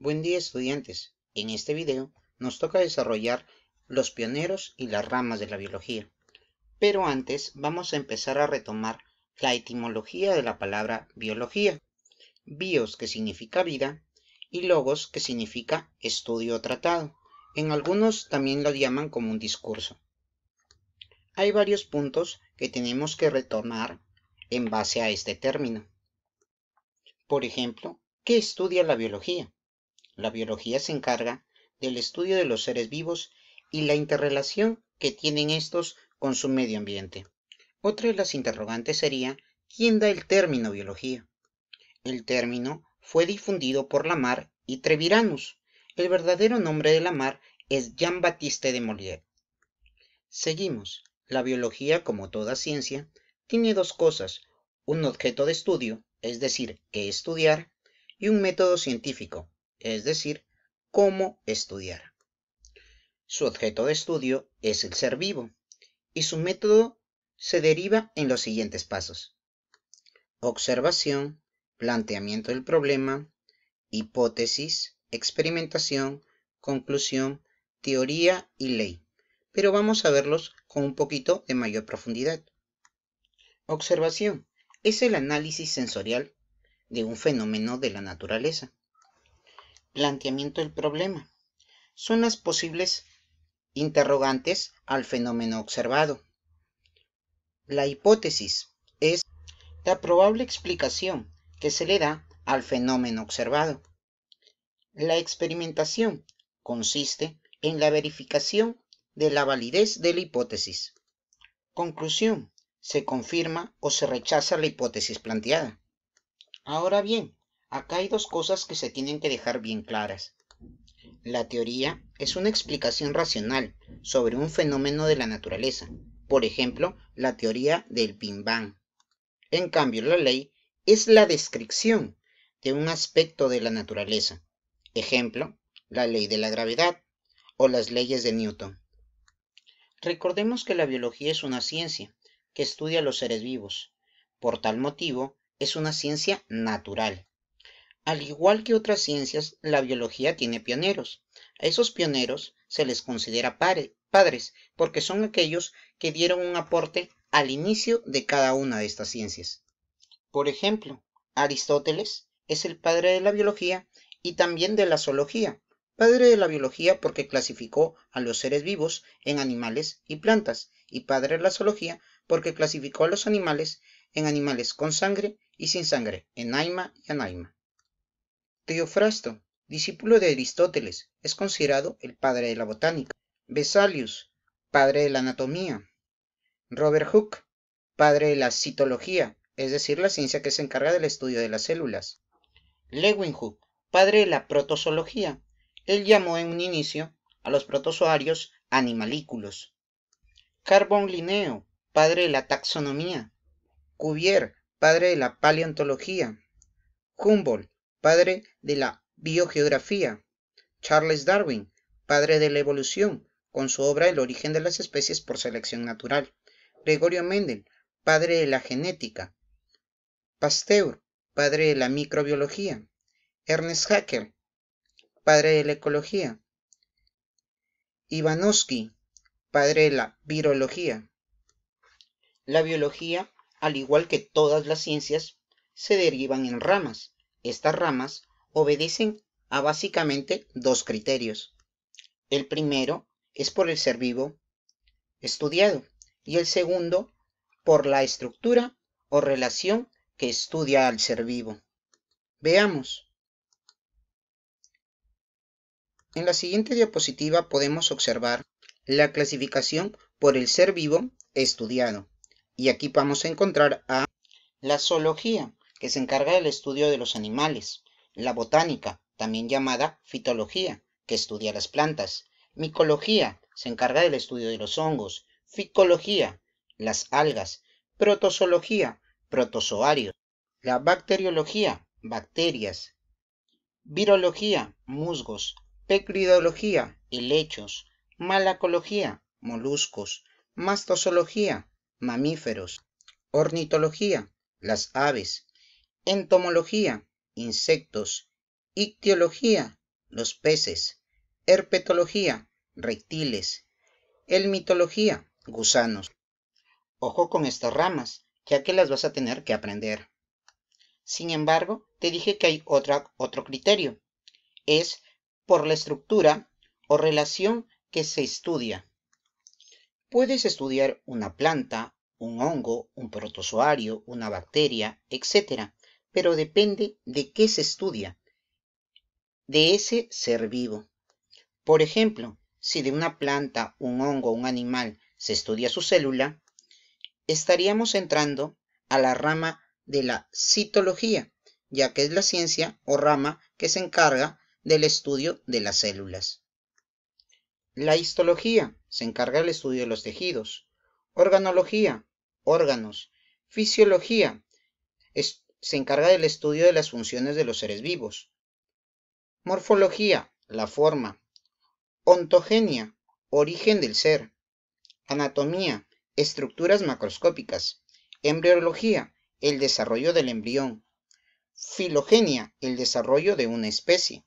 Buen día, estudiantes. En este video nos toca desarrollar los pioneros y las ramas de la biología. Pero antes vamos a empezar a retomar la etimología de la palabra biología. Bios, que significa vida, y logos, que significa estudio o tratado. En algunos también lo llaman como un discurso. Hay varios puntos que tenemos que retomar en base a este término. Por ejemplo, ¿qué estudia la biología? La biología se encarga del estudio de los seres vivos y la interrelación que tienen estos con su medio ambiente. Otra de las interrogantes sería, ¿quién da el término biología? El término fue difundido por Lamarck y Treviranus. El verdadero nombre de Lamarck es Jean-Baptiste de Mollier. Seguimos. La biología, como toda ciencia, tiene dos cosas: un objeto de estudio, es decir, qué estudiar, y un método científico, es decir, cómo estudiar. Su objeto de estudio es el ser vivo, y su método se deriva en los siguientes pasos: observación, planteamiento del problema, hipótesis, experimentación, conclusión, teoría y ley. Pero vamos a verlos con un poquito de mayor profundidad. Observación es el análisis sensorial de un fenómeno de la naturaleza. Planteamiento del problema son las posibles interrogantes al fenómeno observado. La hipótesis es la probable explicación que se le da al fenómeno observado. La experimentación consiste en la verificación de la validez de la hipótesis. Conclusión: se confirma o se rechaza la hipótesis planteada. Ahora bien, acá hay dos cosas que se tienen que dejar bien claras. La teoría es una explicación racional sobre un fenómeno de la naturaleza, por ejemplo, la teoría del Big Bang. En cambio, la ley es la descripción de un aspecto de la naturaleza, ejemplo, la ley de la gravedad o las leyes de Newton. Recordemos que la biología es una ciencia que estudia los seres vivos. Por tal motivo, es una ciencia natural. Al igual que otras ciencias, la biología tiene pioneros. A esos pioneros se les considera padres, porque son aquellos que dieron un aporte al inicio de cada una de estas ciencias. Por ejemplo, Aristóteles es el padre de la biología y también de la zoología. Padre de la biología porque clasificó a los seres vivos en animales y plantas, y padre de la zoología porque clasificó a los animales en animales con sangre y sin sangre, enaima y anaima. Teofrasto, discípulo de Aristóteles, es considerado el padre de la botánica. Vesalius, padre de la anatomía. Robert Hooke, padre de la citología, es decir, la ciencia que se encarga del estudio de las células. Leeuwenhoek, padre de la protozoología. Él llamó en un inicio a los protozoarios animalículos. Carbon Linneo, padre de la taxonomía. Cuvier, padre de la paleontología. Humboldt, padre de la biogeografía. Charles Darwin, padre de la evolución, con su obra El origen de las especies por selección natural. Gregorio Mendel, padre de la genética. Pasteur, padre de la microbiología. Ernest Haeckel, padre de la ecología. Ivanovsky, padre de la virología. La biología, al igual que todas las ciencias, se derivan en ramas. Estas ramas obedecen a básicamente dos criterios. El primero es por el ser vivo estudiado y el segundo por la estructura o relación que estudia al ser vivo. Veamos. En la siguiente diapositiva podemos observar la clasificación por el ser vivo estudiado. Y aquí vamos a encontrar a la zoología, que se encarga del estudio de los animales. La botánica, también llamada fitología, que estudia las plantas. Micología, se encarga del estudio de los hongos. Ficología, las algas. Protozoología, protozoarios. La bacteriología, bacterias. Virología, musgos. Pecridología, helechos. Malacología, moluscos. Mastozoología, mamíferos. Ornitología, las aves. Entomología, insectos. Ictiología, los peces, herpetología, reptiles, helmitología, gusanos. Ojo con estas ramas, ya que las vas a tener que aprender. Sin embargo, te dije que hay otro criterio. Es por la estructura o relación que se estudia. Puedes estudiar una planta, un hongo, un protozoario, una bacteria, etc. Pero depende de qué se estudia, de ese ser vivo. Por ejemplo, si de una planta, un hongo, un animal se estudia su célula, estaríamos entrando a la rama de la citología, ya que es la ciencia o rama que se encarga del estudio de las células. La histología se encarga del estudio de los tejidos. Organología, órganos. Fisiología se encarga del estudio de las funciones de los seres vivos. Morfología, la forma. Ontogenia, origen del ser. Anatomía, estructuras macroscópicas. Embriología, el desarrollo del embrión. Filogenia, el desarrollo de una especie.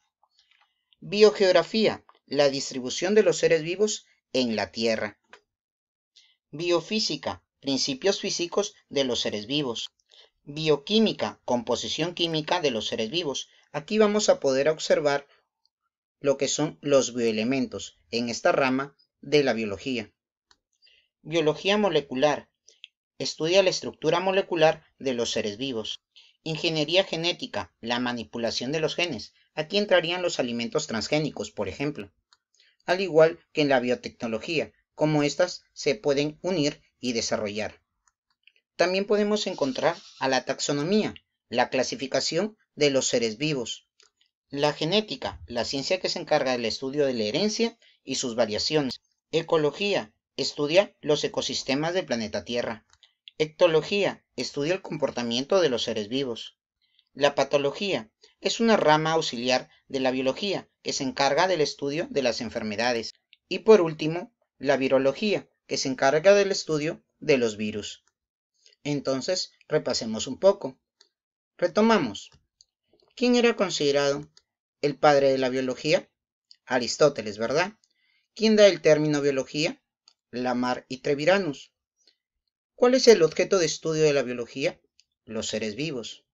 Biogeografía, la distribución de los seres vivos en la Tierra. Biofísica, principios físicos de los seres vivos. Bioquímica, composición química de los seres vivos. Aquí vamos a poder observar lo que son los bioelementos en esta rama de la biología. Biología molecular, estudia la estructura molecular de los seres vivos. Ingeniería genética, la manipulación de los genes. Aquí entrarían los alimentos transgénicos, por ejemplo. Al igual que en la biotecnología, cómo éstas se pueden unir y desarrollar. También podemos encontrar a la taxonomía, la clasificación de los seres vivos. La genética, la ciencia que se encarga del estudio de la herencia y sus variaciones. Ecología, estudia los ecosistemas del planeta Tierra. Ectología, estudia el comportamiento de los seres vivos. La patología es una rama auxiliar de la biología que se encarga del estudio de las enfermedades. Y por último, la virología, que se encarga del estudio de los virus. Entonces, repasemos un poco. Retomamos. ¿Quién era considerado el padre de la biología? Aristóteles, ¿verdad? ¿Quién da el término biología? Lamarck y Treviranus. ¿Cuál es el objeto de estudio de la biología? Los seres vivos.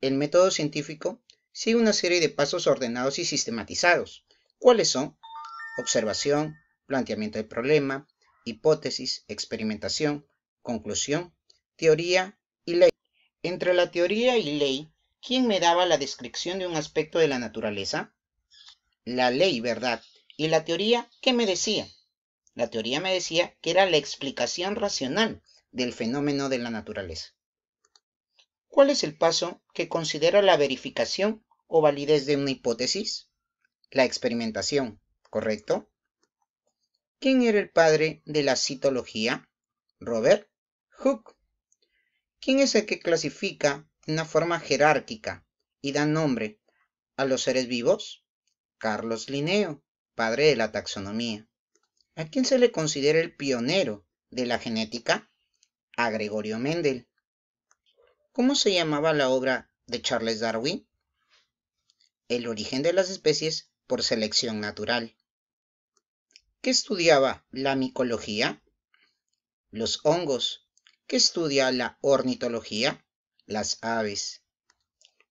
El método científico sigue una serie de pasos ordenados y sistematizados. ¿Cuáles son? Observación, planteamiento del problema, hipótesis, experimentación, conclusión, teoría y ley. Entre la teoría y ley, ¿quién me daba la descripción de un aspecto de la naturaleza? La ley, ¿verdad? ¿Y la teoría qué me decía? La teoría me decía que era la explicación racional del fenómeno de la naturaleza. ¿Cuál es el paso que considera la verificación o validez de una hipótesis? La experimentación, ¿correcto? ¿Quién era el padre de la citología? Robert Hooke. ¿Quién es el que clasifica de una forma jerárquica y da nombre a los seres vivos? Carlos Linneo, padre de la taxonomía. ¿A quién se le considera el pionero de la genética? A Gregorio Mendel. ¿Cómo se llamaba la obra de Charles Darwin? El origen de las especies por selección natural. ¿Qué estudiaba la micología? Los hongos. ¿Qué estudia la ornitología? Las aves.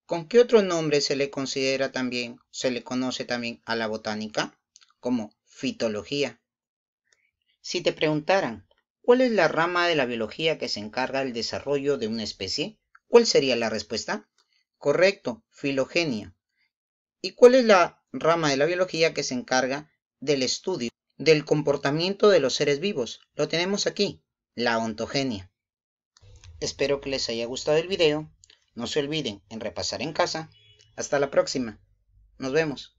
¿Con qué otro nombre se le conoce también a la botánica? Como fitología. Si te preguntaran, ¿cuál es la rama de la biología que se encarga del desarrollo de una especie? ¿Cuál sería la respuesta? Correcto, filogenia. ¿Y cuál es la rama de la biología que se encarga del estudio del comportamiento de los seres vivos? Lo tenemos aquí, la ontogenia. Espero que les haya gustado el video. No se olviden en repasar en casa. Hasta la próxima. Nos vemos.